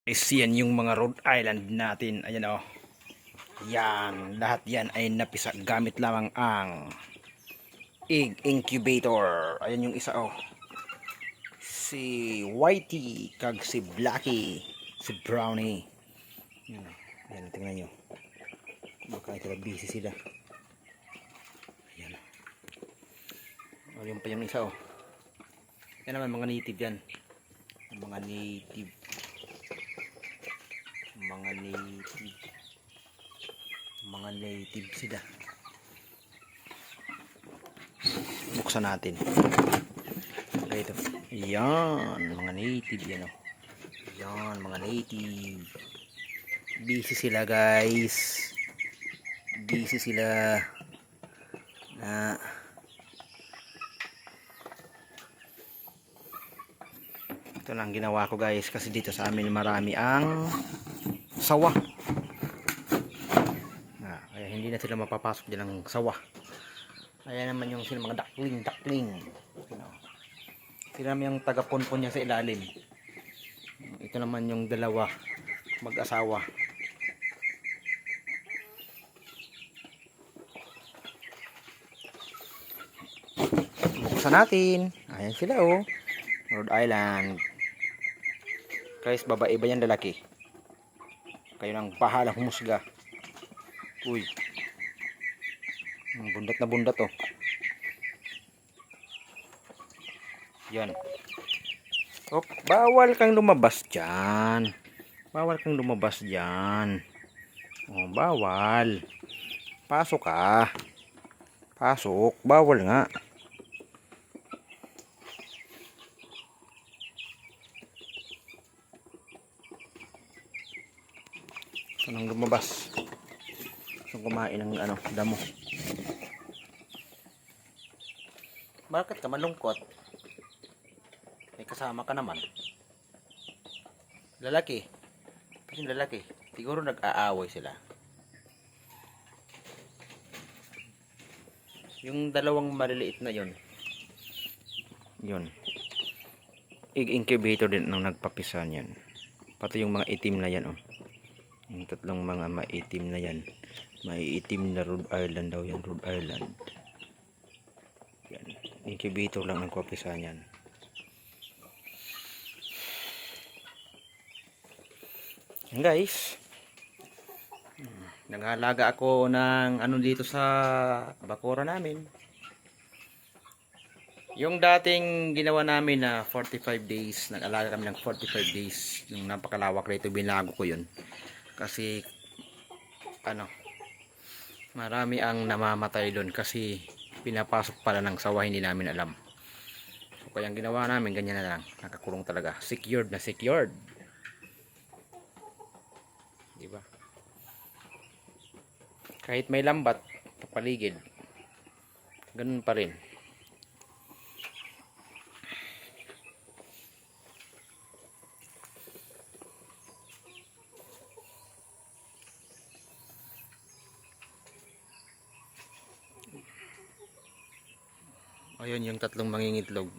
Is yan yung mga Rhode Island natin. Ayan o. Yan. Lahat yan ay napisa gamit lamang ang egg incubator. Ayan yung isa o. Si Whitey kag si Blackie. Si Brownie. Yan. Ayan, tingnan nyo. Baka ito busy sila. Ayan. O, yun pa yung isa o. Yan naman mga native yan. Mga native. Mga native sila. Buksan natin. Ito. Yan, mga native yan oh. Yan, mga native. Busy sila guys. Busy sila na ito lang ginawa ko guys kasi dito sa amin marami ang sawa. Kaya hindi na sila mapapasok din ng sawa. Ayan naman yung sila mga duckling. Sila naman yung taga-ponpon niya sa ilalim. Ito naman yung dalawa mag-asawa. Buksan natin. Ayan sila oh. Rhode Island. Guys, babae ba yan lalaki? Kayo nang bahalang humusga. Uy. Bundat na bundat oh. Yan. Oh, bawal kang lumabas dyan. Bawal kang lumabas dyan. Oh, bawal. Pasok ka. Pasok. Bawal nga. Sanang lumabas. So, kumain ng damo. Bakit ka malungkot? May kasama ka naman. Lalaki. Kasi lalaki. Siguro nag-aaway sila. Yung dalawang maliliit na yon. Yun. Egg incubator din nang nagpapisan yan. Pati yung mga itim na yan oh. Yung tatlong mga maitim na yan. Maiitim na Rhode Island daw yan. Rhode Island. Yan. Incubator lang ang kopisa niyan. Yan guys. Nag-aalaga ako ng dito sa bakura namin. Yung dating ginawa namin na 45 days. Nag-alaga kami ng 45 days. Yung napakalawak rito, binago ko yun. Kasi marami ang namamatay doon kasi pinapasok pala ng sawa, hindi namin alam. So kaya ang ginawa namin ganyan na lang, nakakulong talaga, secured na secured, diba? Kahit may lambat papaligid, ganun pa rin. Ayun yung tatlong mangingitlog.